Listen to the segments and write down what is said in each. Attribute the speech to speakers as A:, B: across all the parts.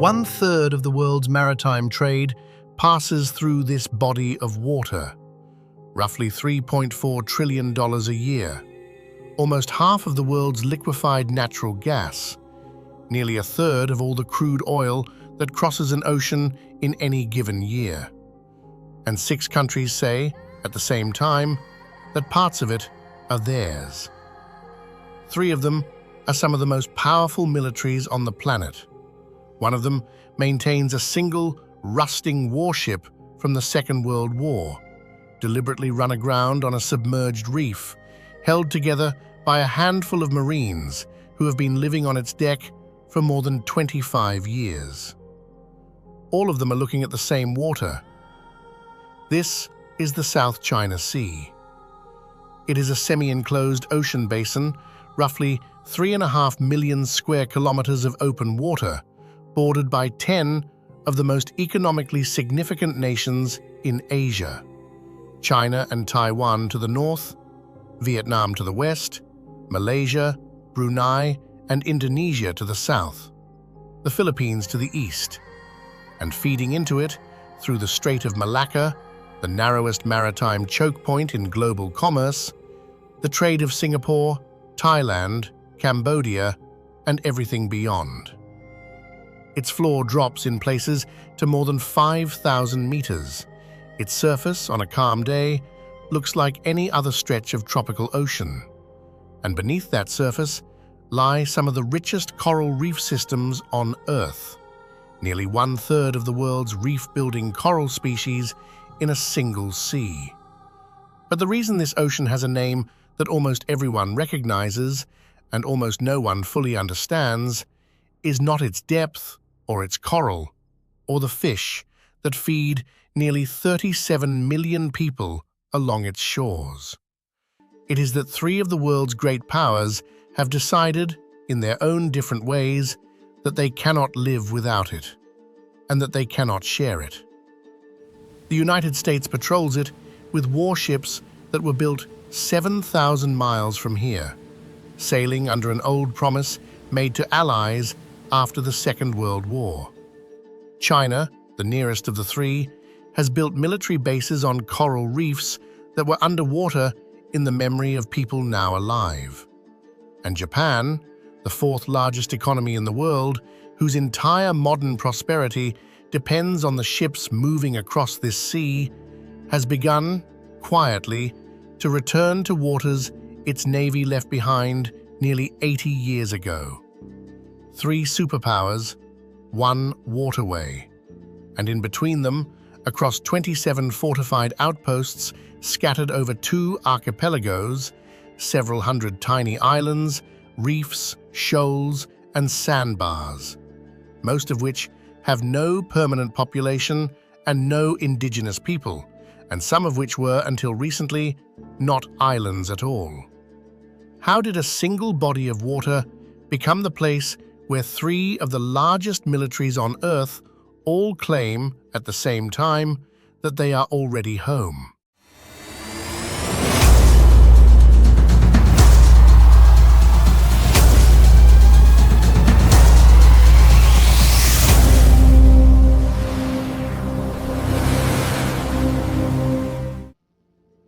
A: 1/3 of the world's maritime trade passes through this body of water, roughly $3.4 trillion a year, almost half of the world's liquefied natural gas, nearly a third of all the crude oil that crosses an ocean in any given year. And 6 countries say, at the same time, that parts of it are theirs. 3 of them are some of the most powerful militaries on the planet. One of them maintains a single, rusting warship from the Second World War, deliberately run aground on a submerged reef, held together by a handful of Marines who have been living on its deck for more than 25 years. All of them are looking at the same water. This is the South China Sea. It is a semi-enclosed ocean basin, roughly 3.5 million square kilometers of open water, bordered by 10 of the most economically significant nations in Asia: China and Taiwan to the north, Vietnam to the west, Malaysia, Brunei, and Indonesia to the south, the Philippines to the east, and feeding into it through the Strait of Malacca, the narrowest maritime choke point in global commerce, the trade of Singapore, Thailand, Cambodia, and everything beyond. Its floor drops in places to more than 5,000 meters. Its surface, on a calm day, looks like any other stretch of tropical ocean. And beneath that surface lie some of the richest coral reef systems on Earth, nearly 1/3 of the world's reef-building coral species in a single sea. But the reason this ocean has a name that almost everyone recognizes and almost no one fully understands is not its depth or its coral or the fish that feed nearly 37 million people along its shores. It is that 3 of the world's great powers have decided, in their own different ways, that they cannot live without it, and that they cannot share it. The United States patrols it with warships that were built 7,000 miles from here, sailing under an old promise made to allies after the Second World War. China, the nearest of the 3, has built military bases on coral reefs that were underwater in the memory of people now alive. And Japan, the 4th largest economy in the world, whose entire modern prosperity depends on the ships moving across this sea, has begun, quietly, to return to waters its navy left behind nearly 80 years ago. 3 superpowers, 1 waterway, and in between them, across 27 fortified outposts scattered over 2 archipelagos, several hundred tiny islands, reefs, shoals, and sandbars, most of which have no permanent population and no indigenous people, and some of which were, until recently, not islands at all. How did a single body of water become the place where 3 of the largest militaries on Earth all claim, at the same time, that they are already home?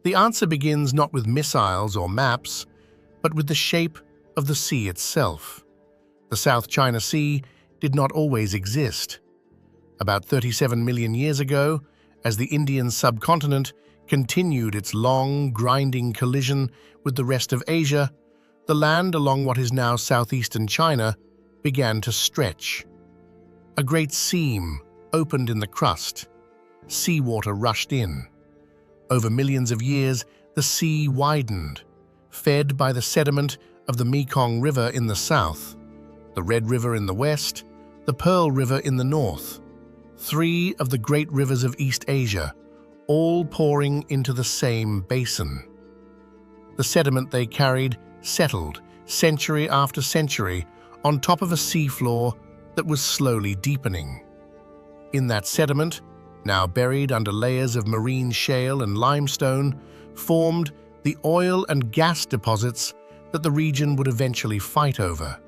A: The answer begins not with missiles or maps, but with the shape of the sea itself. The South China Sea did not always exist. About 37 million years ago, as the Indian subcontinent continued its long, grinding collision with the rest of Asia, the land along what is now southeastern China began to stretch. A great seam opened in the crust. Seawater rushed in. Over millions of years, the sea widened, fed by the sediment of the Mekong River in the south, the Red River in the west, the Pearl River in the north, 3 of the great rivers of East Asia, all pouring into the same basin. The sediment they carried settled, century after century, on top of a seafloor that was slowly deepening. In that sediment, now buried under layers of marine shale and limestone, formed the oil and gas deposits that the region would eventually fight over.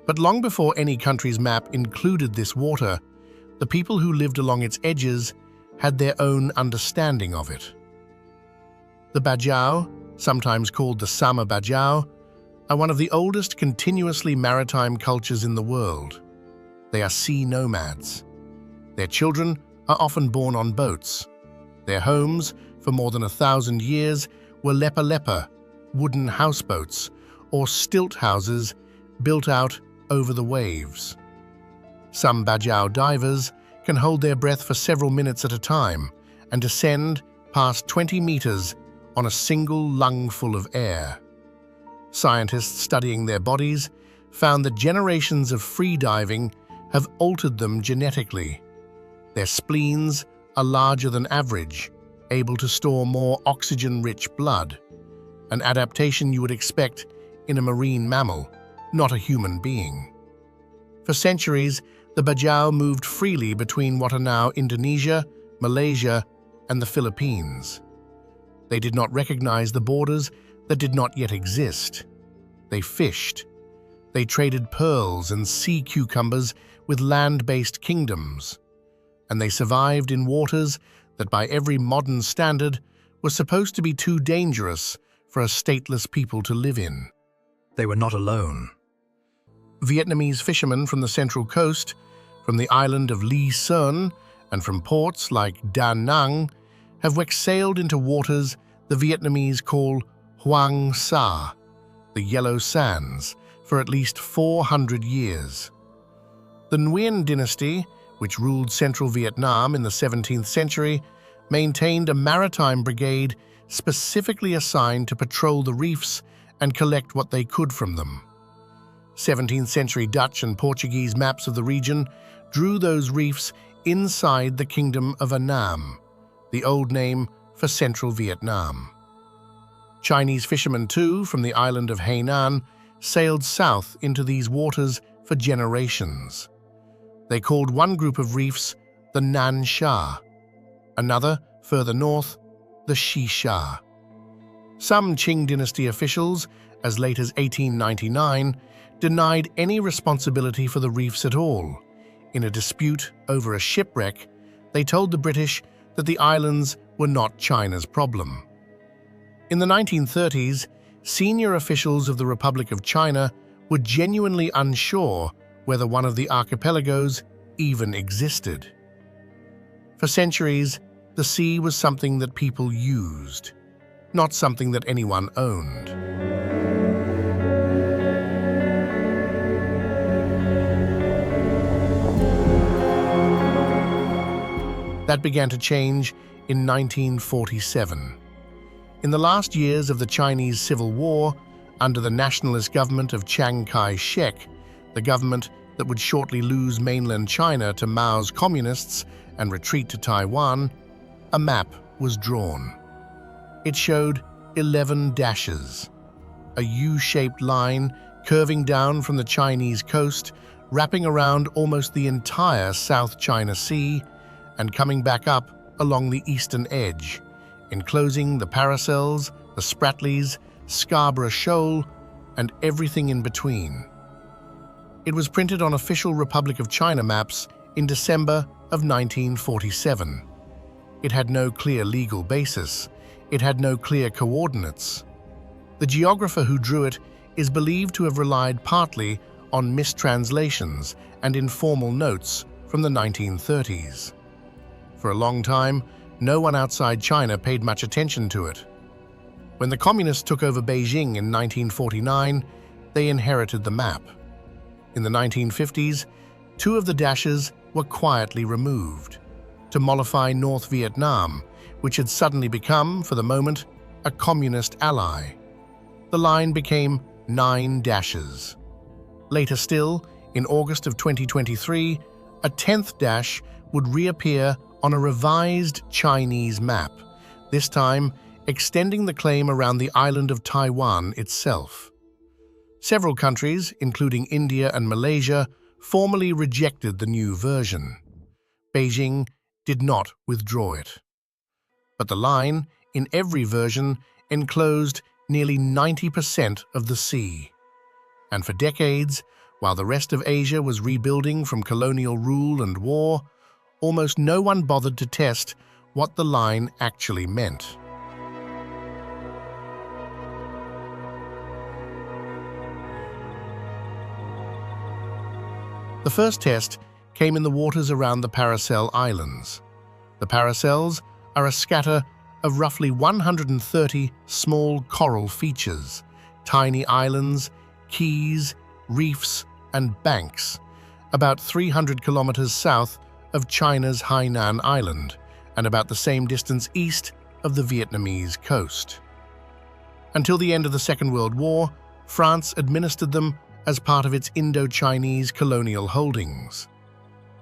A: But long before any country's map included this water, the people who lived along its edges had their own understanding of it. The Bajau, sometimes called the Sama Bajau, are one of the oldest continuously maritime cultures in the world. They are sea nomads. Their children are often born on boats. Their homes, for more than 1,000 years, were lepa-lepa, wooden houseboats, or stilt houses built out over the waves. Some Bajau divers can hold their breath for several minutes at a time and descend past 20 meters on a single lungful of air. Scientists studying their bodies found that generations of free diving have altered them genetically. Their spleens are larger than average, able to store more oxygen-rich blood, an adaptation you would expect in a marine mammal, not a human being. For centuries, the Bajau moved freely between what are now Indonesia, Malaysia, and the Philippines. They did not recognize the borders that did not yet exist. They fished. They traded pearls and sea cucumbers with land-based kingdoms. And they survived in waters that by every modern standard were supposed to be too dangerous for a stateless people to live in.
B: They were not alone.
A: Vietnamese fishermen from the central coast, from the island of Lý Sơn, and from ports like Da Nang, have sailed into waters the Vietnamese call Hoang Sa, the Yellow Sands, for at least 400 years. The Nguyen dynasty, which ruled central Vietnam in the 17th century, maintained a maritime brigade specifically assigned to patrol the reefs and collect what they could from them. 17th century Dutch and Portuguese maps of the region drew those reefs inside the Kingdom of Annam, the old name for central Vietnam. Chinese fishermen, too, from the island of Hainan, sailed south into these waters for generations. They called one group of reefs the Nan Sha, another, further north, the Shi Sha. Some Qing dynasty officials, as late as 1899, denied any responsibility for the reefs at all. In a dispute over a shipwreck, they told the British that the islands were not China's problem. In the 1930s, senior officials of the Republic of China were genuinely unsure whether one of the archipelagos even existed. For centuries, the sea was something that people used, not something that anyone owned. That began to change in 1947. In the last years of the Chinese Civil War, under the nationalist government of Chiang Kai-shek, the government that would shortly lose mainland China to Mao's communists and retreat to Taiwan, a map was drawn. It showed 11 dashes, a U-shaped line curving down from the Chinese coast, wrapping around almost the entire South China Sea and coming back up along the eastern edge, enclosing the Paracels, the Spratleys, Scarborough shoal, and everything in between. It was printed on official Republic of China maps in December of 1947. It had no clear legal basis. It had no clear coordinates. The geographer who drew it is believed to have relied partly on mistranslations and informal notes from the 1930s. For a long time, no one outside China paid much attention to it. When the communists took over Beijing in 1949, they inherited the map. In the 1950s, 2 of the dashes were quietly removed to mollify North Vietnam, which had suddenly become, for the moment, a communist ally. The line became 9 dashes. Later still, in August of 2023, a 10th dash would reappear on a revised Chinese map, this time extending the claim around the island of Taiwan itself. Several countries, including India and Malaysia, formally rejected the new version. Beijing did not withdraw it. But the line, in every version, enclosed nearly 90% of the sea. And for decades, While the rest of Asia was rebuilding from colonial rule and war, almost no one bothered to test what the line actually meant. The first test came in the waters around the Paracel Islands. The Paracels are a scatter of roughly 130 small coral features, tiny islands, keys, reefs, and banks, about 300 kilometers south of China's Hainan Island and about the same distance east of the Vietnamese coast. Until the end of the Second World War, France administered them as part of its Indo-Chinese colonial holdings.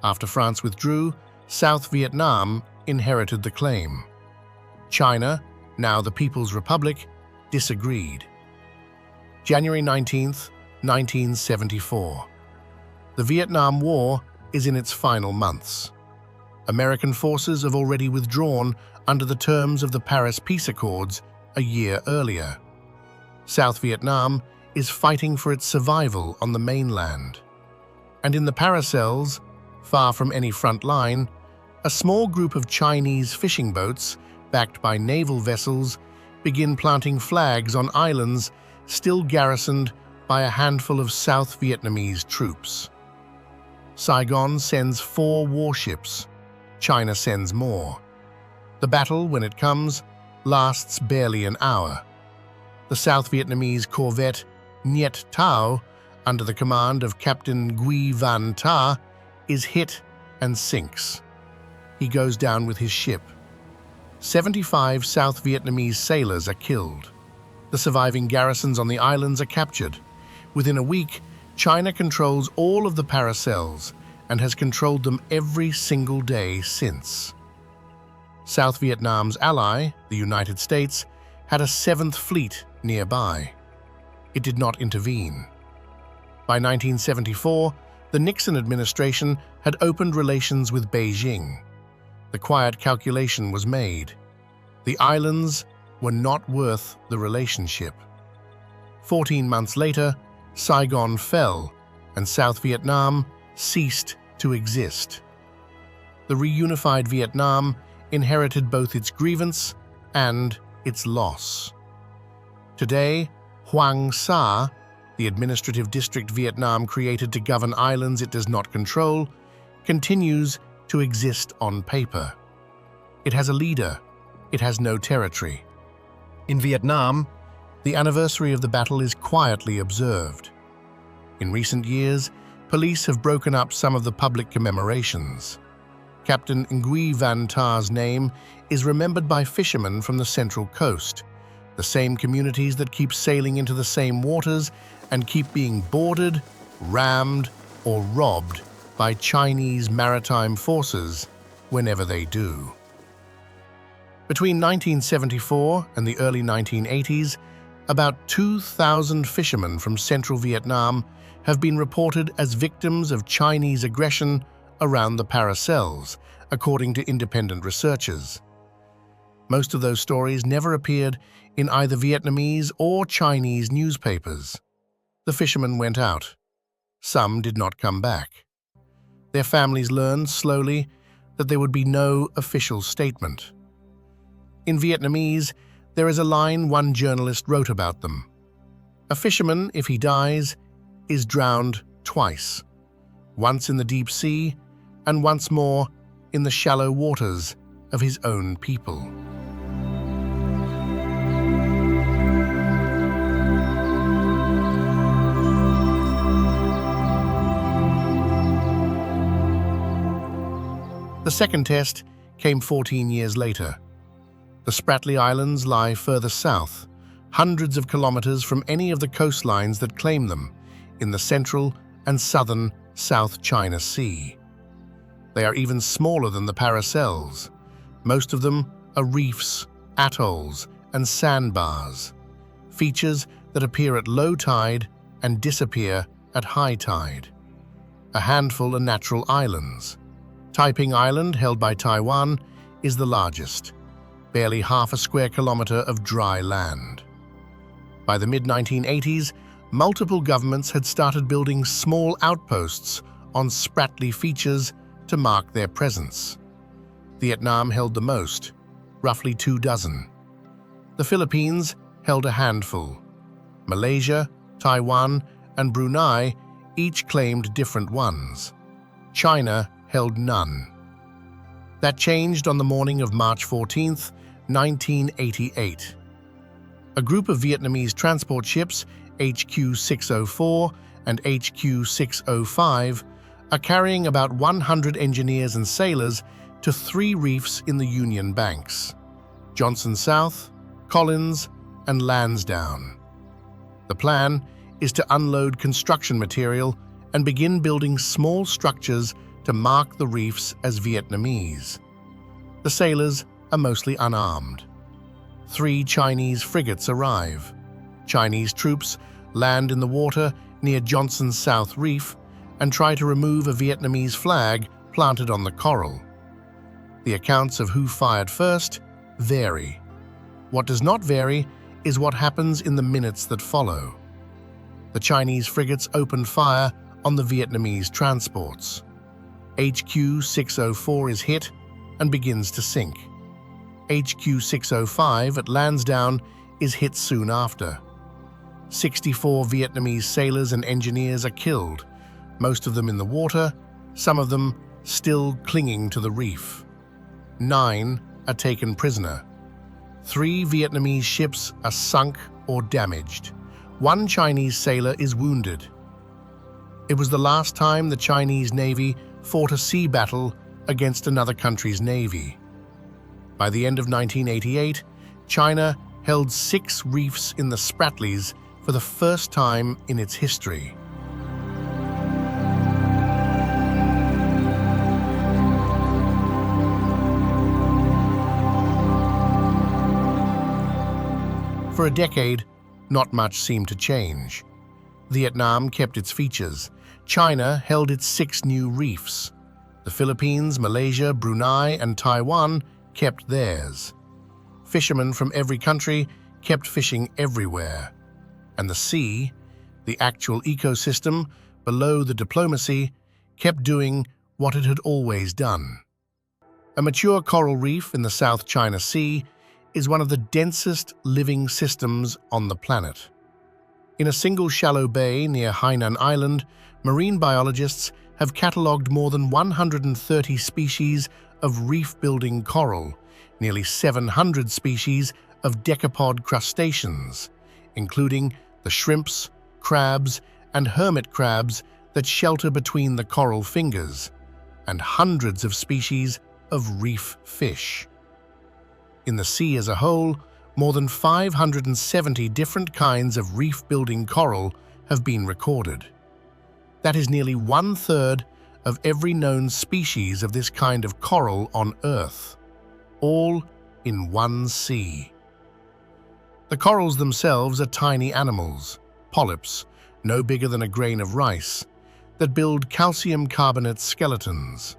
A: After France withdrew, South Vietnam inherited the claim. China, now the People's Republic, disagreed. January 19, 1974. The Vietnam War is in its final months. American forces have already withdrawn under the terms of the Paris Peace Accords a year earlier. South Vietnam is fighting for its survival on the mainland. And in the Paracels, far from any front line, a small group of Chinese fishing boats, backed by naval vessels, begin planting flags on islands still garrisoned by a handful of South Vietnamese troops. Saigon sends 4 warships. China sends more. The battle, when it comes, lasts barely an hour. The South Vietnamese corvette Nhiet Thao, under the command of Captain Nguyen Van Ta, is hit and sinks. He goes down with his ship. 75 South Vietnamese sailors are killed. The surviving garrisons on the islands are captured. Within a week, China controls all of the Paracels and has controlled them every single day since. South Vietnam's ally, the United States, had a 7th fleet nearby. It did not intervene. By 1974, the Nixon administration had opened relations with Beijing. The quiet calculation was made. The islands were not worth the relationship. 14 months later, Saigon fell, and South Vietnam ceased to exist. The reunified Vietnam inherited both its grievance and its loss. Today, Hoang Sa, the administrative district Vietnam created to govern islands it does not control, continues to exist on paper. It has a leader. It has no territory.
B: In Vietnam,
A: The anniversary of the battle is quietly observed. In recent years, police have broken up some of the public commemorations. Captain Nguyen Van Ta's name is remembered by fishermen from the Central Coast, the same communities that keep sailing into the same waters and keep being boarded, rammed, or robbed by Chinese maritime forces whenever they do. Between 1974 and the early 1980s, about 2,000 fishermen from central Vietnam have been reported as victims of Chinese aggression around the Paracels, according to independent researchers. Most of those stories never appeared in either Vietnamese or Chinese newspapers. The fishermen went out. Some did not come back. Their families learned slowly that there would be no official statement. In Vietnamese, there is a line one journalist wrote about them. A fisherman, if he dies, is drowned twice, once in the deep sea and once more in the shallow waters of his own people. The second test came 14 years later. The Spratleys Islands lie further south, hundreds of kilometers from any of the coastlines that claim them, in the central and southern South China Sea. They are even smaller than the Paracels. Most of them are reefs, atolls, and sandbars, features that appear at low tide and disappear at high tide. A handful are natural islands. Taiping Island, held by Taiwan, is the largest, barely half a square kilometer of dry land. By the mid-1980s, multiple governments had started building small outposts on Spratly features to mark their presence. Vietnam held the most, roughly 24. The Philippines held a handful. Malaysia, Taiwan, and Brunei each claimed different ones. China held none. That changed on the morning of March 14, 1988. A group of Vietnamese transport ships, HQ-604 and HQ-605, are carrying about 100 engineers and sailors to 3 reefs in the Union Banks: Johnson South, Collins, and Lansdowne. The plan is to unload construction material and begin building small structures to mark the reefs as Vietnamese. The sailors are mostly unarmed. 3 Chinese frigates arrive. Chinese troops land in the water near Johnson South Reef and try to remove a Vietnamese flag planted on the coral. The accounts of who fired first vary. What does not vary is what happens in the minutes that follow. The Chinese frigates open fire on the Vietnamese transports. HQ-604 is hit and begins to sink. HQ-605 at Lansdowne is hit soon after. 64 Vietnamese sailors and engineers are killed, most of them in the water, some of them still clinging to the reef. 9 are taken prisoner. 3 Vietnamese ships are sunk or damaged. 1 Chinese sailor is wounded. It was the last time the Chinese Navy fought a sea battle against another country's navy. By the end of 1988, China held 6 reefs in the Spratleys for the first time in its history. For a decade, not much seemed to change. Vietnam kept its features. China held its 6 new reefs. The Philippines, Malaysia, Brunei, and Taiwan kept theirs. Fishermen from every country kept fishing everywhere. And the sea, the actual ecosystem below the diplomacy, kept doing what it had always done. A mature coral reef in the South China Sea is one of the densest living systems on the planet. In a single shallow bay near Hainan Island, marine biologists have catalogued more than 130 species of reef-building coral, nearly 700 species of decapod crustaceans, including the shrimps, crabs, and hermit crabs that shelter between the coral fingers, and hundreds of species of reef fish. In the sea as a whole, more than 570 different kinds of reef-building coral have been recorded. That is nearly 1/3 of every known species of this kind of coral on Earth, all in one sea. The corals themselves are tiny animals, polyps, no bigger than a grain of rice, that build calcium carbonate skeletons.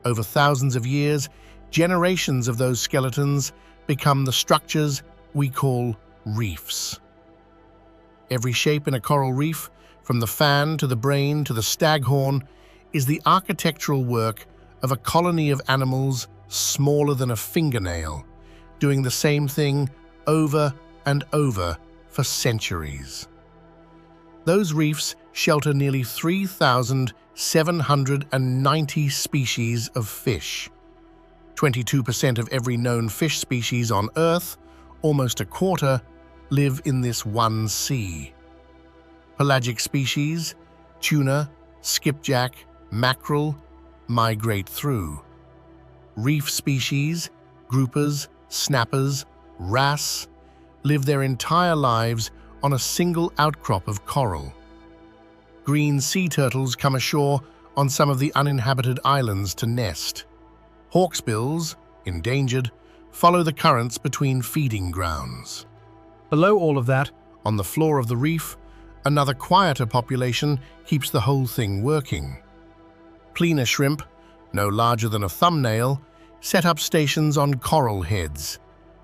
A: Over thousands of years, generations of those skeletons become the structures we call reefs. Every shape in a coral reef, from the fan to the brain to the staghorn, is the architectural work of a colony of animals smaller than a fingernail, doing the same thing over and over for centuries. Those reefs shelter nearly 3,790 species of fish. 22% of every known fish species on Earth, almost a quarter, live in this one sea. Pelagic species, tuna, skipjack, mackerel, migrate through. Reef species, groupers, snappers, wrasse, live their entire lives on a single outcrop of coral. Green sea turtles come ashore on some of the uninhabited islands to nest. Hawksbills, endangered, follow the currents between feeding grounds.
B: Below all of that,
A: On the floor of the reef, another quieter population keeps the whole thing working. Plena shrimp, no larger than a thumbnail, set up stations on coral heads,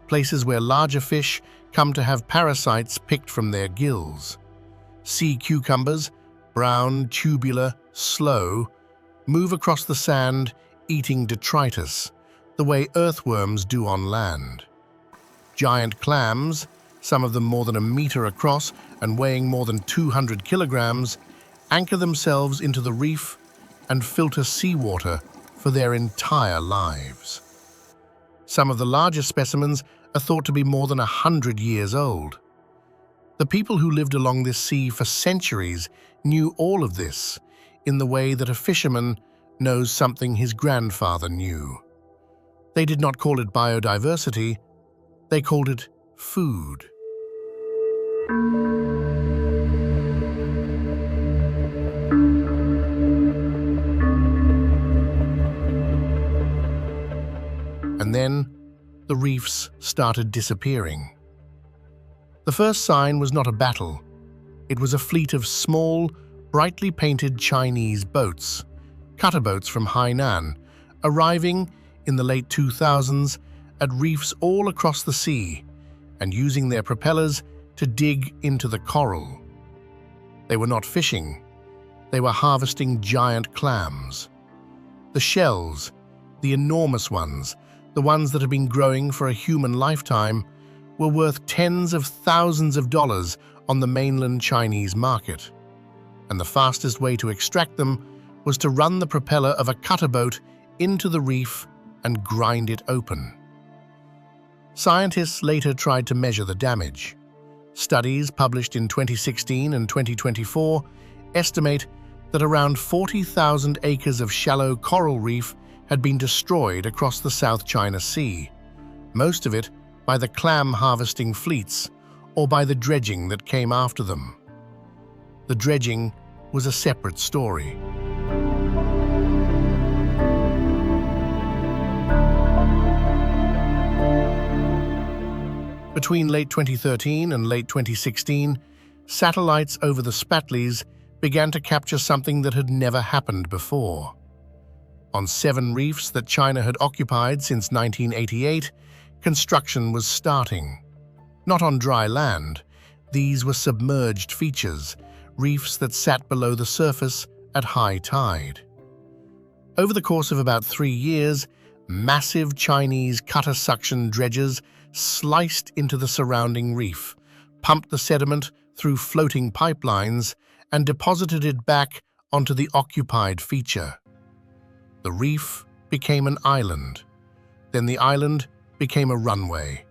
A: places where larger fish come to have parasites picked from their gills. Sea cucumbers, brown, tubular, slow, move across the sand, eating detritus, the way earthworms do on land. Giant clams, some of them more than a meter across and weighing more than 200 kilograms, anchor themselves into the reef and filter seawater for their entire lives. Some of the largest specimens are thought to be more than 100 years old. The people who lived along this sea for centuries knew all of this in the way that a fisherman knows something his grandfather knew. They did not call it biodiversity, they called it food. And then the reefs started disappearing. The first sign was not a battle. It was a fleet of small, brightly painted Chinese boats, cutter boats from Hainan, arriving in the late 2000s at reefs all across the sea and using their propellers to dig into the coral. They were not fishing. They were harvesting giant clams. The shells, the enormous ones, the ones that had been growing for a human lifetime, were worth tens of thousands of dollars on the mainland Chinese market. And the fastest way to extract them was to run the propeller of a cutter boat into the reef and grind it open. Scientists later tried to measure the damage. Studies published in 2016 and 2024 estimate that around 40,000 acres of shallow coral reef had been destroyed across the South China Sea, most of it by the clam harvesting fleets or by the dredging that came after them. The dredging was a separate story. Between late 2013 and late 2016, satellites over the Spratleys began to capture something that had never happened before. On 7 reefs that China had occupied since 1988, construction was starting. Not on dry land, these were submerged features, reefs that sat below the surface at high tide. Over the course of about 3 years, massive Chinese cutter suction dredgers sliced into the surrounding reef, pumped the sediment through floating pipelines, and deposited it back onto the occupied feature. The reef became an island. Then the island became a runway.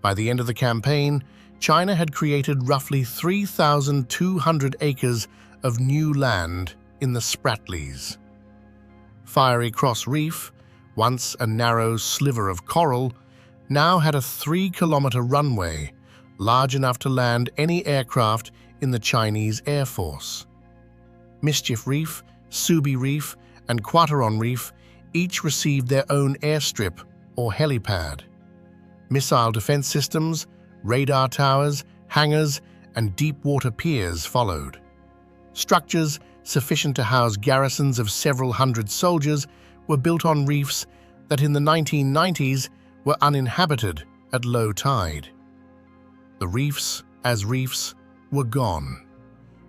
A: By the end of the campaign, China had created roughly 3,200 acres of new land in the Spratleys. Fiery Cross Reef, once a narrow sliver of coral, now had a 3-kilometer runway, large enough to land any aircraft in the Chinese Air Force. Mischief Reef, Subi Reef, and Quateron Reef each received their own airstrip or helipad. Missile defense systems, radar towers, hangars, and deep-water piers followed. Structures sufficient to house garrisons of several hundred soldiers were built on reefs that in the 1990s were uninhabited at low tide. The reefs, as reefs, were gone.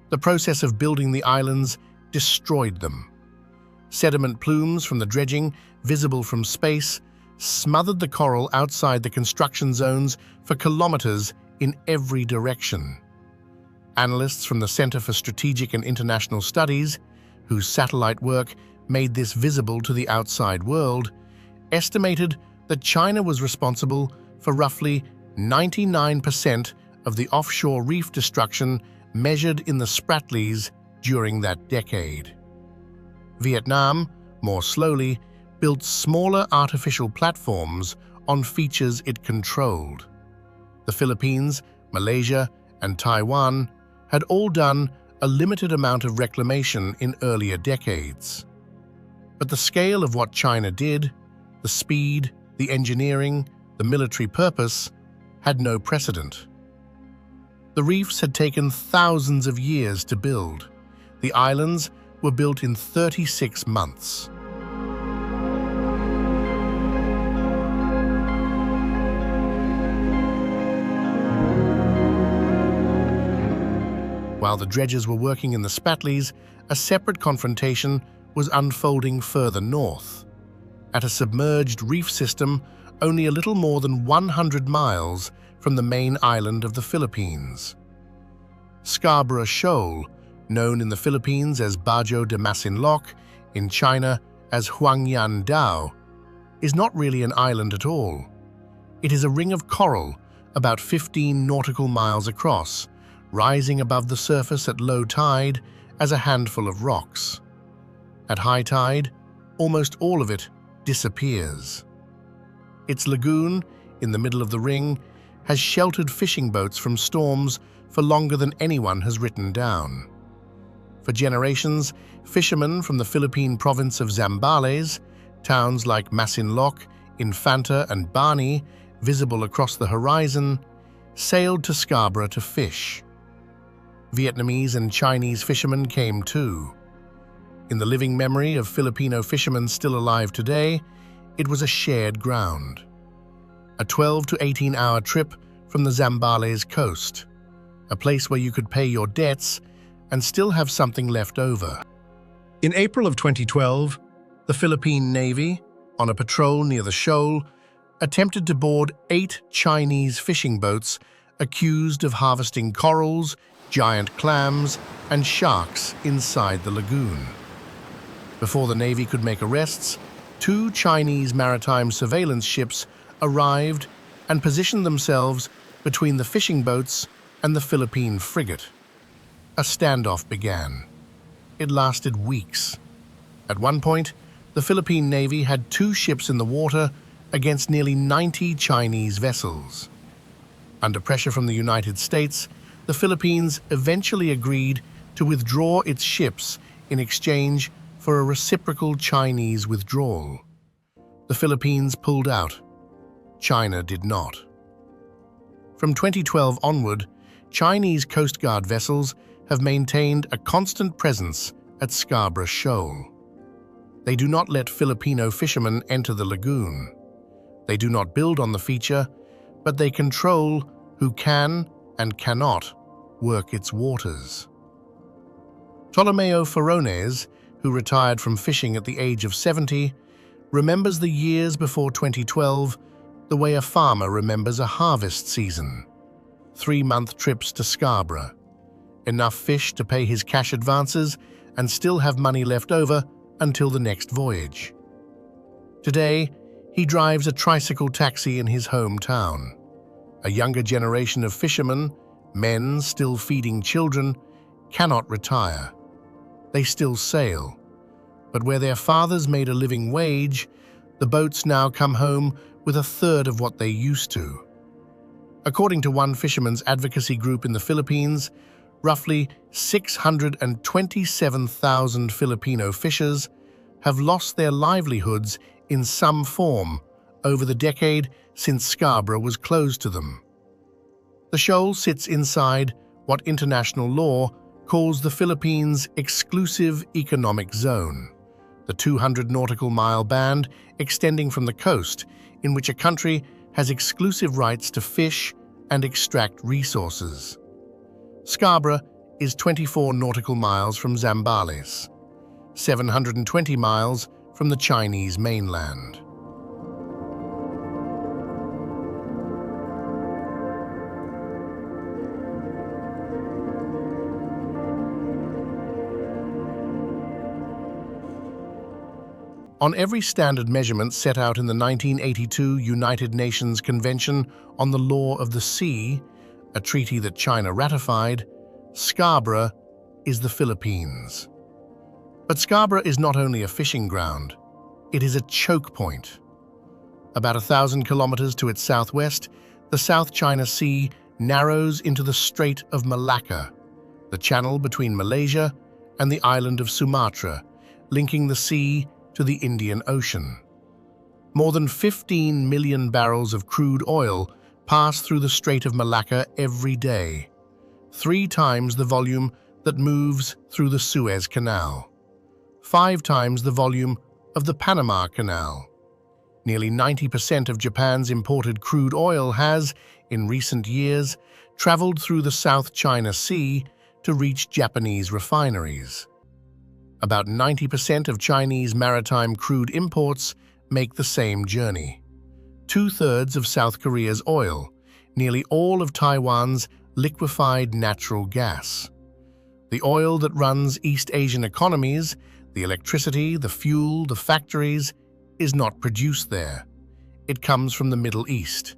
A: The process of building the islands destroyed them. Sediment plumes from the dredging, visible from space, smothered the coral outside the construction zones for kilometers in every direction. Analysts from the Center for Strategic and International Studies, whose satellite work made this visible to the outside world, estimated that China was responsible for roughly 99% of the offshore reef destruction measured in the Spratleys during that decade. Vietnam, more slowly, built smaller artificial platforms on features it controlled. The Philippines, Malaysia, and Taiwan had all done a limited amount of reclamation in earlier decades. But the scale of what China did, the speed, the engineering, the military purpose, had no precedent. The reefs had taken thousands of years to build. The islands were built in 36 months. While the dredgers were working in the Spratleys, a separate confrontation was unfolding further north, at a submerged reef system only a little more than 100 miles from the main island of the Philippines. Scarborough Shoal, known in the Philippines as Bajau de Masinloc, in China as Huangyan Dao, is not really an island at all. It is a ring of coral about 15 nautical miles across, rising above the surface at low tide as a handful of rocks. At high tide, almost all of it disappears. Its lagoon, in the middle of the ring, has sheltered fishing boats from storms for longer than anyone has written down. For generations, fishermen from the Philippine province of Zambales, towns like Masinloc, Infanta and Bani, visible across the horizon, sailed to Scarborough to fish. Vietnamese and Chinese fishermen came too. In the living memory of Filipino fishermen still alive today, it was a shared ground. A 12 to 18-hour trip from the Zambales coast, a place where you could pay your debts and still have something left over. In April of 2012, the Philippine Navy, on a patrol near the shoal, attempted to board 8 Chinese fishing boats accused of harvesting corals, giant clams, and sharks inside the lagoon. Before the Navy could make arrests, 2 Chinese maritime surveillance ships arrived and positioned themselves between the fishing boats and the Philippine frigate. A standoff began. It lasted weeks. At one point, the Philippine Navy had 2 ships in the water against nearly 90 Chinese vessels. Under pressure from the United States, the Philippines eventually agreed to withdraw its ships in exchange for a reciprocal Chinese withdrawal. The Philippines pulled out. China did not. From 2012 onward, Chinese Coast Guard vessels have maintained a constant presence at Scarborough Shoal. They do not let Filipino fishermen enter the lagoon. They do not build on the feature, but they control who can and cannot work its waters. Ptolomeo Ferrones, who retired from fishing at the age of 70, remembers the years before 2012 the way a farmer remembers a harvest season. 3-month trips to Scarborough, enough fish to pay his cash advances and still have money left over until the next voyage. Today, he drives a tricycle taxi in his hometown. A younger generation of fishermen, men still feeding children, cannot retire. They still sail, but where their fathers made a living wage, the boats now come home with a third of what they used to. According to one fishermen's advocacy group in the Philippines, roughly 627,000 Filipino fishers have lost their livelihoods in some form over the decade since Scarborough was closed to them. The shoal sits inside what international law calls the Philippines' exclusive economic zone, the 200 nautical mile band extending from the coast, in which a country has exclusive rights to fish and extract resources. Scarborough is 24 nautical miles from Zambales, 720 miles from the Chinese mainland. On every standard measurement set out in the 1982 United Nations Convention on the Law of the Sea, a treaty that China ratified, Scarborough is the Philippines. But Scarborough is not only a fishing ground, it is a choke point. About 1,000 kilometers to its southwest, the South China Sea narrows into the Strait of Malacca, the channel between Malaysia and the island of Sumatra, linking the sea to the Indian Ocean. More than 15 million barrels of crude oil pass through the Strait of Malacca every day, 3 times the volume that moves through the Suez Canal, 5 times the volume of the Panama Canal. Nearly 90% of Japan's imported crude oil has, in recent years, traveled through the South China Sea to reach Japanese refineries. About 90% of Chinese maritime crude imports make the same journey. 2/3 of South Korea's oil, nearly all of Taiwan's liquefied natural gas. The oil that runs East Asian economies, the electricity, the fuel, the factories, is not produced there. It comes from the Middle East.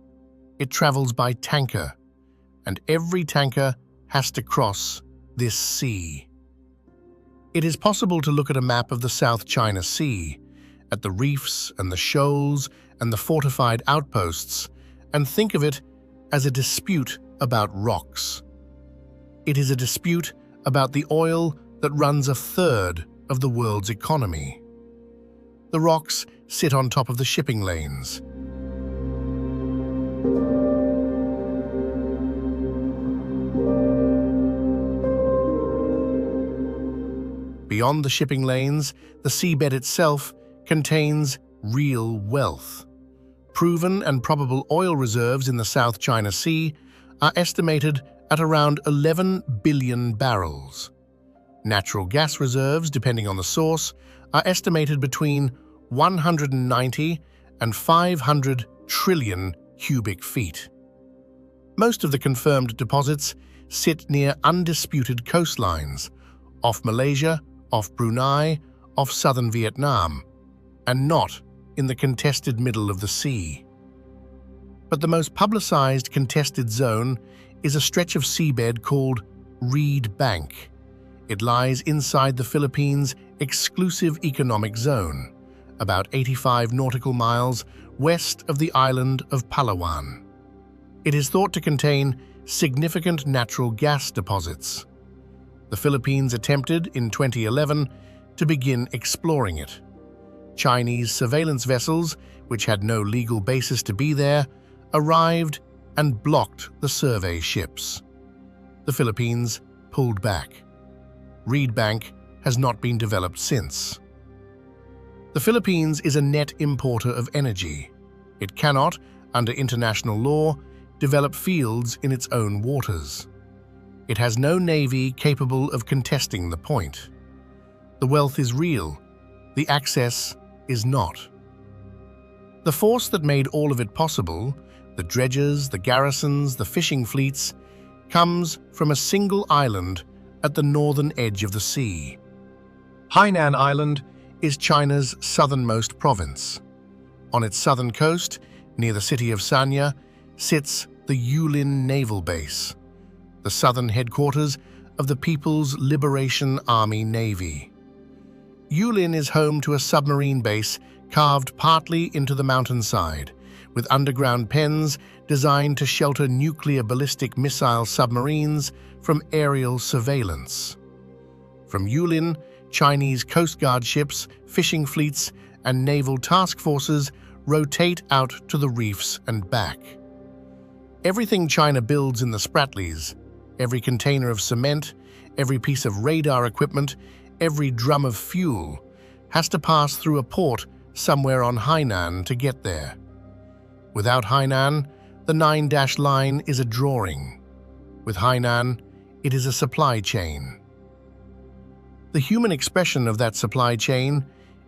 A: It travels by tanker, and every tanker has to cross this sea. It is possible to look at a map of the South China Sea, at the reefs and the shoals and the fortified outposts, and think of it as a dispute about rocks. It is a dispute about the oil that runs 1/3 of the world's economy. The rocks sit on top of the shipping lanes. Beyond the shipping lanes, the seabed itself contains real wealth. Proven and probable oil reserves in the South China Sea are estimated at around 11 billion barrels. Natural gas reserves, depending on the source, are estimated between 190 and 500 trillion cubic feet. Most of the confirmed deposits sit near undisputed coastlines, off Malaysia, off Brunei, off southern Vietnam, and not in the contested middle of the sea. But the most publicized contested zone is a stretch of seabed called Reed Bank. It lies inside the Philippines' exclusive economic zone, about 85 nautical miles west of the island of Palawan. It is thought to contain significant natural gas deposits. The Philippines attempted, in 2011, to begin exploring it. Chinese surveillance vessels, which had no legal basis to be there, arrived and blocked the survey ships. The Philippines pulled back. Reed Bank has not been developed since. The Philippines is a net importer of energy. It cannot, under international law, develop fields in its own waters. It has no navy capable of contesting the point. The wealth is real, the access is not. The force that made all of it possible, the dredgers, the garrisons, the fishing fleets, comes from a single island at the northern edge of the sea. Hainan Island is China's southernmost province. On its southern coast, near the city of Sanya, sits the Yulin Naval Base, the southern headquarters of the People's Liberation Army Navy. Yulin is home to a submarine base carved partly into the mountainside, with underground pens designed to shelter nuclear ballistic missile submarines from aerial surveillance. From Yulin, Chinese Coast Guard ships, fishing fleets, and naval task forces rotate out to the reefs and back. Everything China builds in the Spratleys, every container of cement, every piece of radar equipment, every drum of fuel, has to pass through a port somewhere on Hainan to get there. Without Hainan, the 9-dash line is a drawing. With Hainan, it is a supply chain. The human expression of that supply chain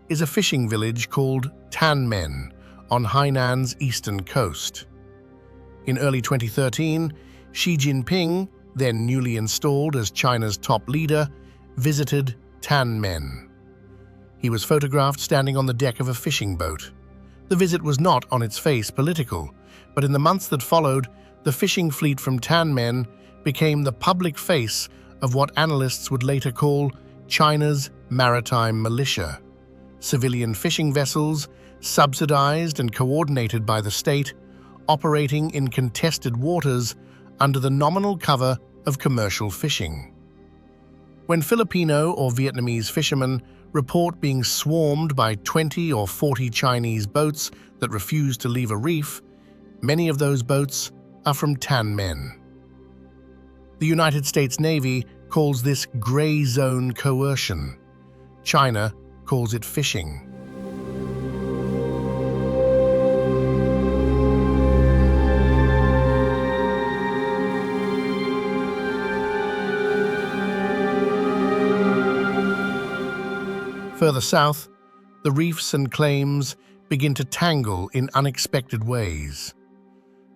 A: is a fishing village called Tanmen on Hainan's eastern coast. In early 2013, Xi Jinping, then newly installed as China's top leader, visited Tanmen. He was photographed standing on the deck of a fishing boat. The visit was not, on its face, political, but in the months that followed, the fishing fleet from Tanmen became the public face of what analysts would later call China's maritime militia. Civilian fishing vessels, subsidized and coordinated by the state, operating in contested waters under the nominal cover of commercial fishing. When Filipino or Vietnamese fishermen report being swarmed by 20 or 40 Chinese boats that refuse to leave a reef, many of those boats are from Tanmen. The United States Navy calls this gray zone coercion. China calls it fishing. Further south, the reefs and claims begin to tangle in unexpected ways.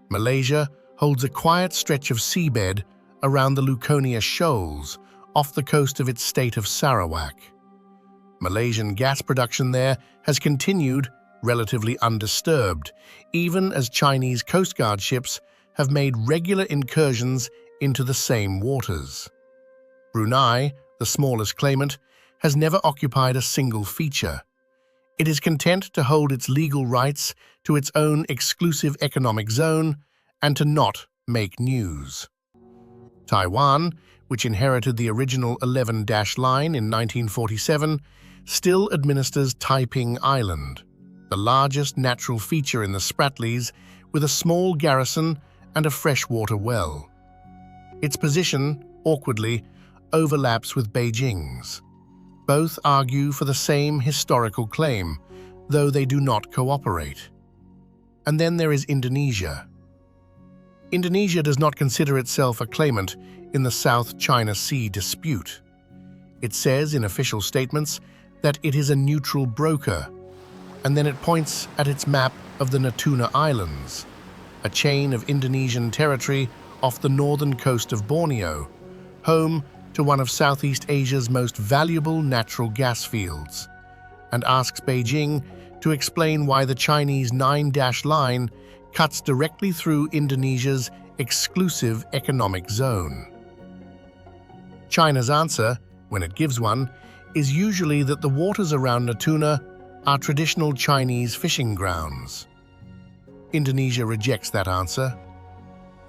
A: Malaysia holds a quiet stretch of seabed around the Luconia shoals off the coast of its state of Sarawak. Malaysian gas production there has continued relatively undisturbed, even as Chinese Coast Guard ships have made regular incursions into the same waters. Brunei, the smallest claimant, has never occupied a single feature. It is content to hold its legal rights to its own exclusive economic zone and to not make news. Taiwan, which inherited the original 11-dash line in 1947, still administers Taiping Island, the largest natural feature in the Spratleys, with a small garrison and a freshwater well. Its position, awkwardly, overlaps with Beijing's. Both argue for the same historical claim, though they do not cooperate. And then there is Indonesia. Indonesia does not consider itself a claimant in the South China Sea dispute. It says in official statements that it is a neutral broker, and then it points at its map of the Natuna Islands, a chain of Indonesian territory off the northern coast of Borneo, home to one of Southeast Asia's most valuable natural gas fields, and asks Beijing to explain why the Chinese 9-dash line cuts directly through Indonesia's exclusive economic zone. China's answer, when it gives one, is usually that the waters around Natuna are traditional Chinese fishing grounds. Indonesia rejects that answer.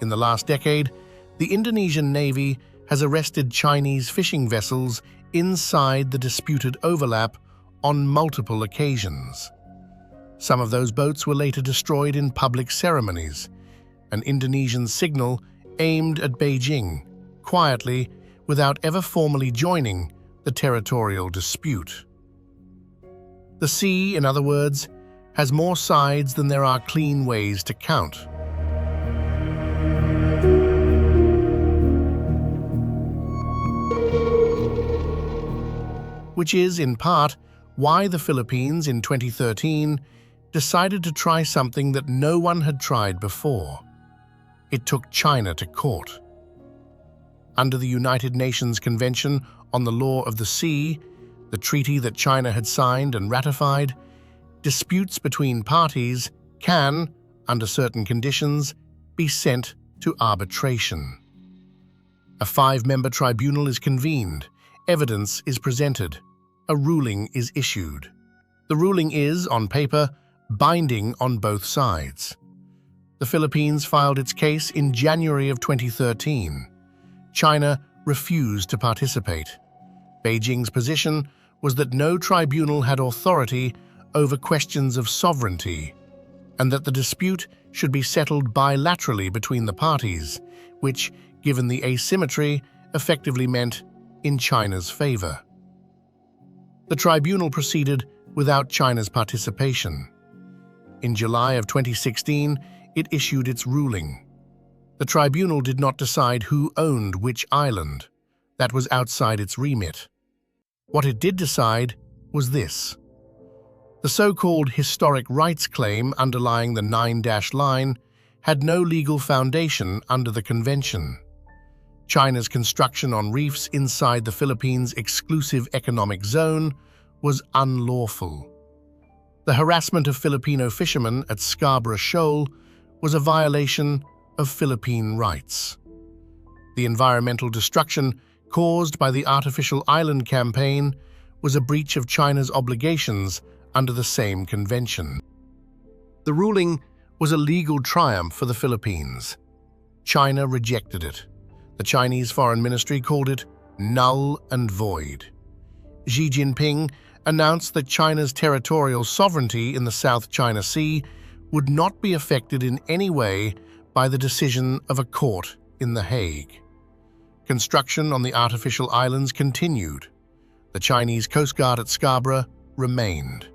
A: In the last decade, the Indonesian Navy has arrested Chinese fishing vessels inside the disputed overlap on multiple occasions. Some of those boats were later destroyed in public ceremonies, an Indonesian signal aimed at Beijing, quietly, without ever formally joining the territorial dispute. The sea, in other words, has more sides than there are clean ways to count. Which is, in part, why the Philippines in 2013 decided to try something that no one had tried before. It took China to court. Under the United Nations Convention on the Law of the Sea, the treaty that China had signed and ratified, disputes between parties can, under certain conditions, be sent to arbitration. A 5-member tribunal is convened, evidence is presented, a ruling is issued. The ruling is, on paper, binding on both sides. The Philippines filed its case in January of 2013. China refused to participate. Beijing's position was that no tribunal had authority over questions of sovereignty, and that the dispute should be settled bilaterally between the parties, which, given the asymmetry, effectively meant in China's favor. The tribunal proceeded without China's participation. In July of 2016, it issued its ruling. The tribunal did not decide who owned which island. That was outside its remit. What it did decide was this. The so-called historic rights claim underlying the 9-dash line had no legal foundation under the convention. China's construction on reefs inside the Philippines' exclusive economic zone was unlawful. The harassment of Filipino fishermen at Scarborough shoal was a violation of Philippine rights. The environmental destruction caused by the artificial island campaign was a breach of China's obligations under the same convention. The ruling was a legal triumph for the Philippines. China rejected it. The Chinese Foreign Ministry called it null and void. Xi Jinping announced that China's territorial sovereignty in the South China Sea would not be affected in any way by the decision of a court in The Hague. Construction on the artificial islands continued. The Chinese Coast Guard at Scarborough remained.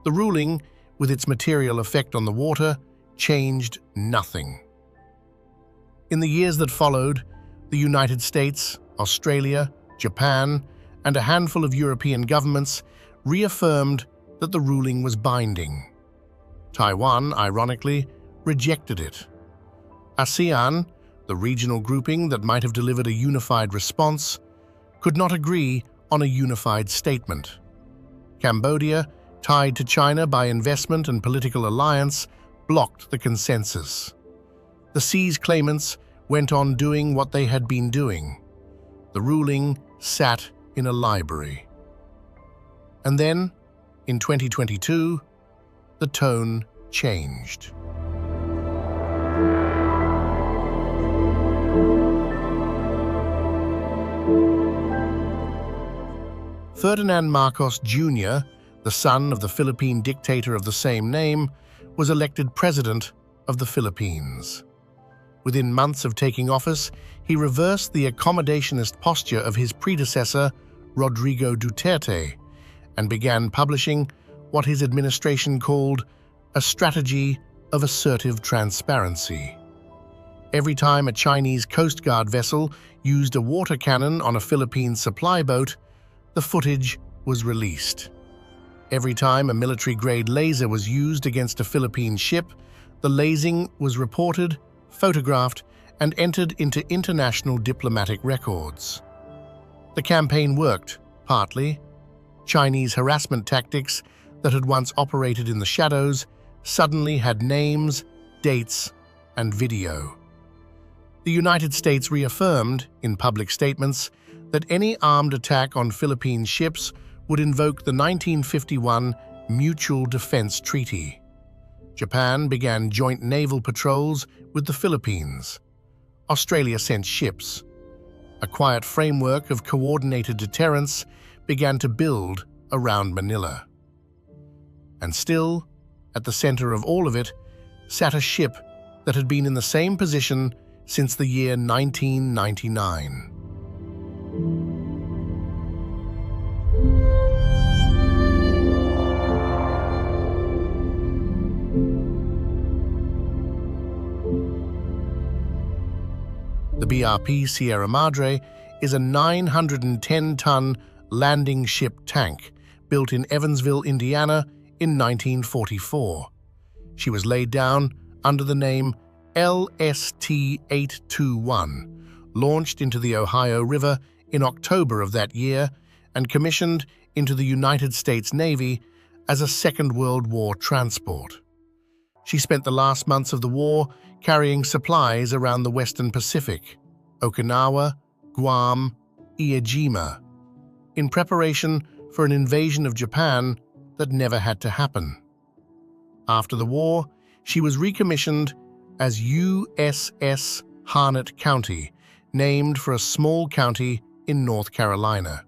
A: The ruling, with its material effect on the water, changed nothing. In the years that followed, the United States, Australia, Japan, and a handful of European governments reaffirmed that the ruling was binding. Taiwan, ironically, rejected it. ASEAN, the regional grouping that might have delivered a unified response, could not agree on a unified statement. Cambodia, tied to China by investment and political alliance, blocked the consensus. The sea's claimants went on doing what they had been doing. The ruling sat in a library. And then, in 2022, the tone changed. Ferdinand Marcos Jr., the son of the Philippine dictator of the same name, was elected president of the Philippines. Within months of taking office, he reversed the accommodationist posture of his predecessor, Rodrigo Duterte, and began publishing what his administration called a strategy of assertive transparency. Every time a Chinese Coast Guard vessel used a water cannon on a Philippine supply boat, the footage was released. Every time a military-grade laser was used against a Philippine ship, the lasing was reported, photographed, and entered into international diplomatic records. The campaign worked, partly. Chinese harassment tactics that had once operated in the shadows suddenly had names, dates, and video. The United States reaffirmed, in public statements, that any armed attack on Philippine ships would invoke the 1951 Mutual Defense Treaty. Japan began joint naval patrols with the Philippines. Australia sent ships. A quiet framework of coordinated deterrence began to build around Manila. And still, at the center of all of it, sat a ship that had been in the same position since the year 1999. The BRP Sierra Madre is a 910-ton landing ship tank built in Evansville, Indiana in 1944. She was laid down under the name LST-821, launched into the Ohio River in October of that year, and commissioned into the United States Navy as a Second World War transport. She spent the last months of the war carrying supplies around the Western Pacific, Okinawa, Guam, Iwo Jima, in preparation for an invasion of Japan that never had to happen. After the war, she was recommissioned as USS Harnett County, named for a small county in North Carolina.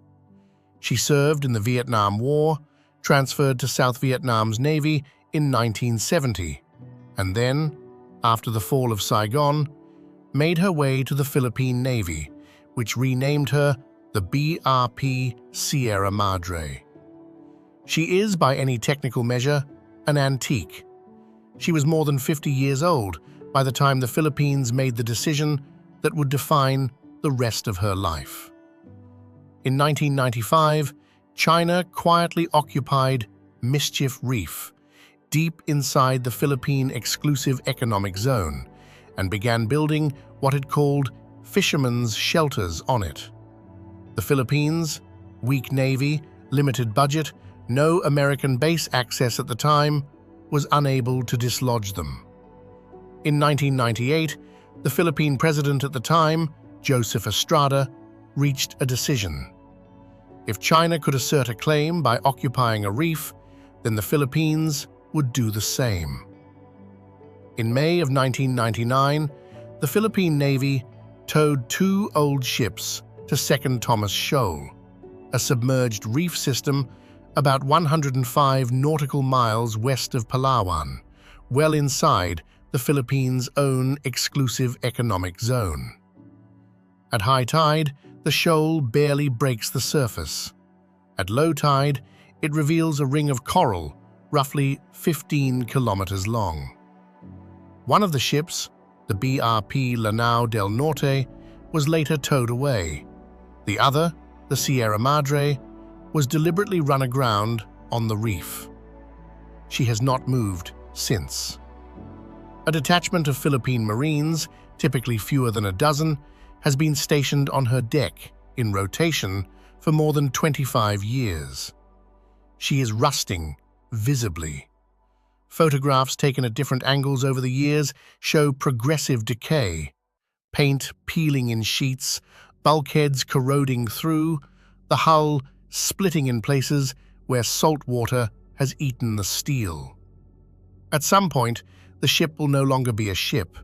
A: She served in the Vietnam War, transferred to South Vietnam's Navy in 1970, and then, after the fall of Saigon, made her way to the Philippine Navy, which renamed her the BRP Sierra Madre. She is, by any technical measure, an antique. She was more than 50 years old by the time the Philippines made the decision that would define the rest of her life. In 1995, China quietly occupied Mischief Reef, deep inside the Philippine Exclusive Economic Zone, and began building what it called fishermen's shelters on it. The Philippines, weak navy, limited budget, no American base access at the time, was unable to dislodge them. In 1998, the Philippine president at the time, Joseph Estrada, reached a decision. If China could assert a claim by occupying a reef, then the Philippines would do the same. In May of 1999, the Philippine Navy towed 2 old ships to Second Thomas Shoal, a submerged reef system about 105 nautical miles west of Palawan, well inside the Philippines' own exclusive economic zone. At high tide, the shoal barely breaks the surface. At low tide, it reveals a ring of coral roughly 15 kilometers long. One of the ships, the BRP Lanao del Norte, was later towed away. The other, the Sierra Madre, was deliberately run aground on the reef. She has not moved since. A detachment of Philippine Marines, typically fewer than a dozen, has been stationed on her deck in rotation for more than 25 years. She is rusting visibly. Photographs taken at different angles over the years show progressive decay, paint peeling in sheets, bulkheads corroding through, the hull splitting in places where salt water has eaten the steel. At some point, the ship will no longer be a ship.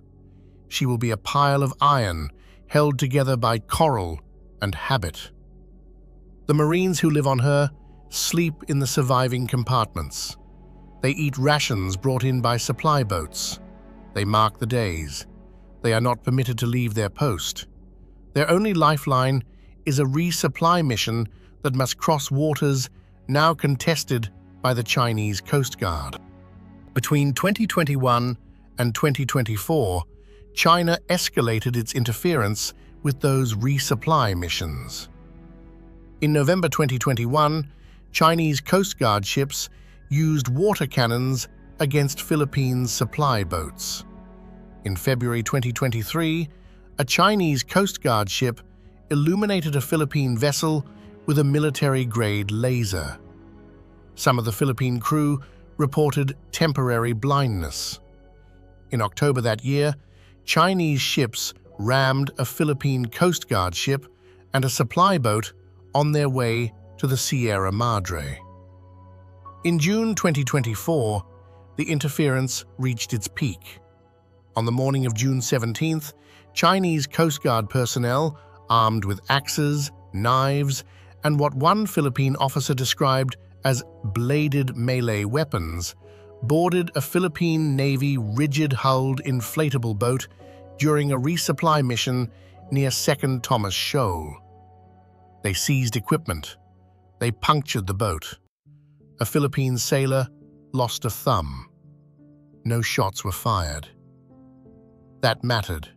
A: She will be a pile of iron held together by coral and habit. The Marines who live on her sleep in the surviving compartments. They eat rations brought in by supply boats. They mark the days. They are not permitted to leave their post. Their only lifeline is a resupply mission that must cross waters now contested by the Chinese Coast Guard. Between 2021 and 2024, China escalated its interference with those resupply missions. In November 2021, Chinese Coast Guard ships used water cannons against Philippines supply boats. In February 2023, a Chinese Coast Guard ship illuminated a Philippine vessel with a military-grade laser. Some of the Philippine crew reported temporary blindness. In October that year, Chinese ships rammed a Philippine Coast Guard ship and a supply boat on their way to the Sierra Madre. In June 2024, the interference reached its peak. On the morning of June 17th, Chinese Coast Guard personnel, armed with axes, knives, and what one Philippine officer described as bladed melee weapons, boarded a Philippine Navy rigid-hulled inflatable boat during a resupply mission near 2nd Thomas Shoal. They seized equipment. They punctured the boat. A Philippine sailor lost a thumb. No shots were fired. That mattered.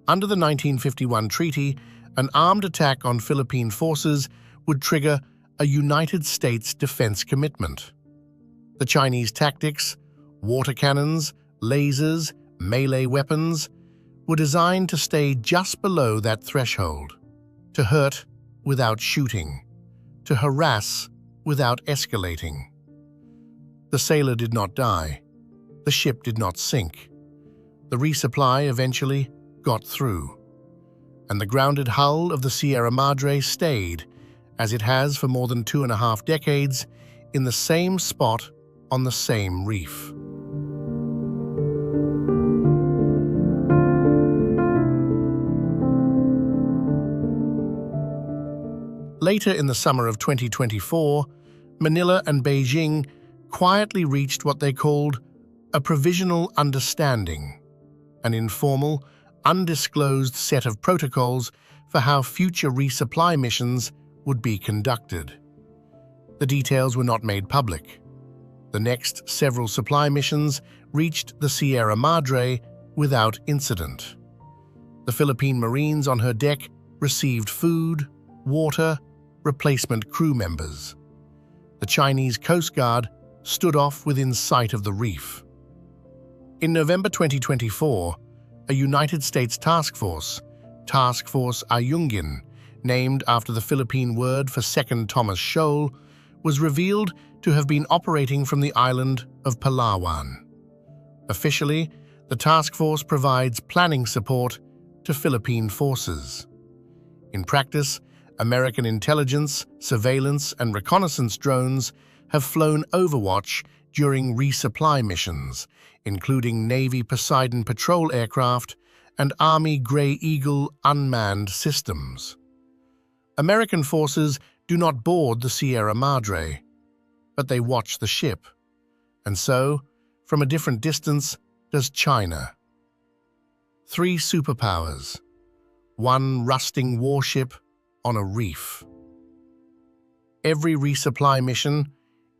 A: Under the 1951 treaty, an armed attack on Philippine forces would trigger a United States defense commitment. The Chinese tactics, water cannons, lasers, melee weapons, were designed to stay just below that threshold, to hurt without shooting, to harass without escalating. The sailor did not die. The ship did not sink. The resupply eventually got through, and the grounded hull of the Sierra Madre stayed, as it has for more than 2.5 decades, in the same spot on the same reef. Later in the summer of 2024, Manila and Beijing quietly reached what they called a provisional understanding, an informal, undisclosed set of protocols for how future resupply missions would be conducted. The details were not made public. The next several supply missions reached the Sierra Madre without incident. The Philippine Marines on her deck received food, water, replacement crew members. The Chinese Coast Guard stood off within sight of the reef. In November 2024, a United States task force, Task Force Ayungin, named after the Philippine word for 2nd Thomas Shoal, was revealed to have been operating from the island of Palawan. Officially, the task force provides planning support to Philippine forces. In practice, American intelligence, surveillance, and reconnaissance drones have flown overwatch during resupply missions, including Navy Poseidon patrol aircraft and Army Grey Eagle unmanned systems. American forces do not board the Sierra Madre, but they watch the ship. And so, from a different distance, does China. 3 superpowers, 1 rusting warship on a reef. Every resupply mission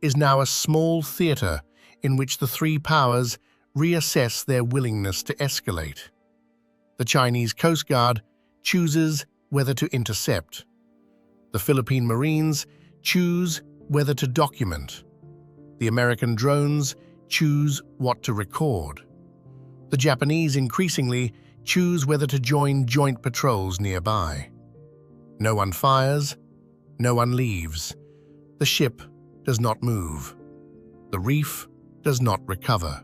A: is now a small theater in which the 3 powers reassess their willingness to escalate. The Chinese Coast Guard chooses whether to intercept. The Philippine Marines choose whether to document. The American drones choose what to record. The Japanese increasingly choose whether to join joint patrols nearby. No one fires, no one leaves. The ship does not move. The reef does not recover.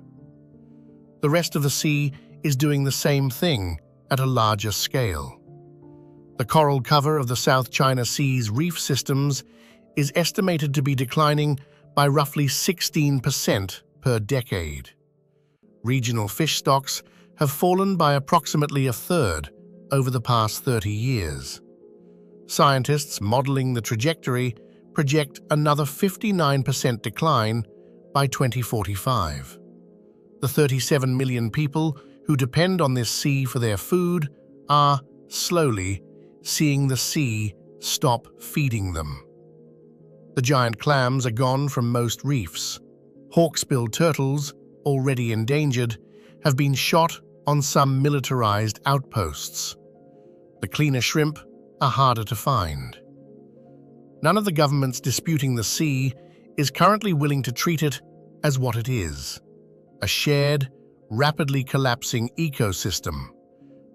A: The rest of the sea is doing the same thing at a larger scale. The coral cover of the South China Sea's reef systems is estimated to be declining by roughly 16% per decade. Regional fish stocks have fallen by approximately a third over the past 30 years. Scientists modeling the trajectory project another 59% decline by 2045. The 37 million people who depend on this sea for their food are slowly seeing the sea stop feeding them. The giant clams are gone from most reefs. Hawksbill turtles, already endangered, have been shot on some militarized outposts. The cleaner shrimp are harder to find. None of the governments disputing the sea is currently willing to treat it as what it is, a shared, rapidly collapsing ecosystem,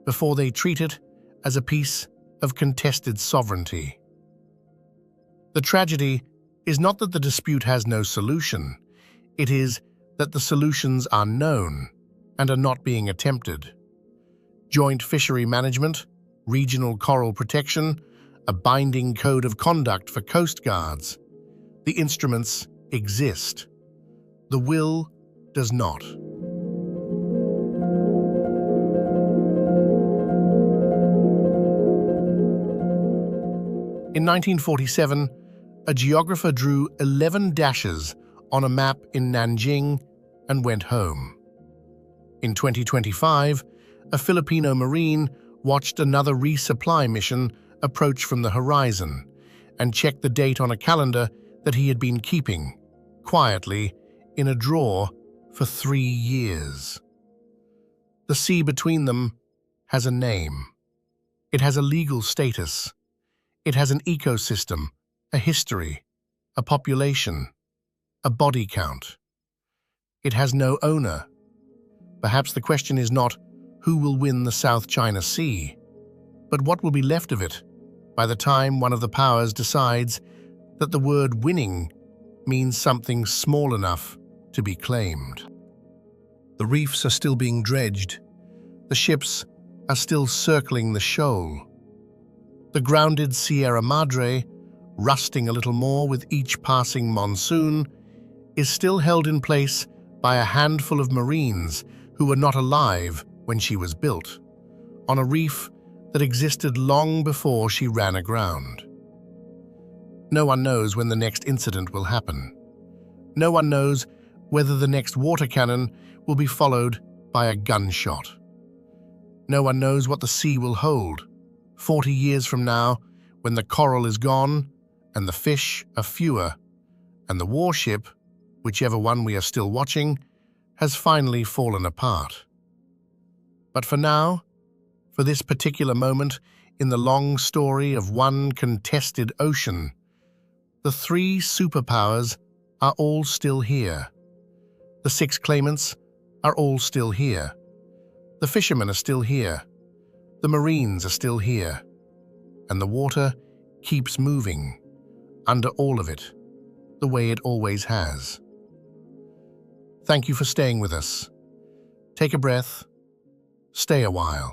A: before they treat it as a piece of contested sovereignty. The tragedy is not that the dispute has no solution, it is that the solutions are known and are not being attempted. Joint fishery management, regional coral protection, a binding code of conduct for coast guards. The instruments exist. The will does not. In 1947, a geographer drew 11 dashes on a map in Nanjing and went home. In 2025, a Filipino Marine watched another resupply mission approach from the horizon and checked the date on a calendar that he had been keeping, quietly, in a drawer for 3 years. The sea between them has a name. It has a legal status. It has an ecosystem, a history, a population, a body count. It has no owner. Perhaps the question is not who will win the South China Sea, but what will be left of it by the time one of the powers decides that the word winning means something small enough to be claimed. The reefs are still being dredged. The ships are still circling the shoal. The grounded Sierra Madre, rusting a little more with each passing monsoon, is still held in place by a handful of Marines who were not alive when she was built, on a reef that existed long before she ran aground. No one knows when the next incident will happen. No one knows whether the next water cannon will be followed by a gunshot. No one knows what the sea will hold 40 years from now, when the coral is gone and the fish are fewer, and the warship, whichever one we are still watching, has finally fallen apart. But for now, for this particular moment in the long story of one contested ocean, the 3 superpowers are all still here. The 6 claimants are all still here. The fishermen are still here. The Marines are still here. And the water keeps moving, under all of it, the way it always has. Thank you for staying with us. Take a breath. Stay a while.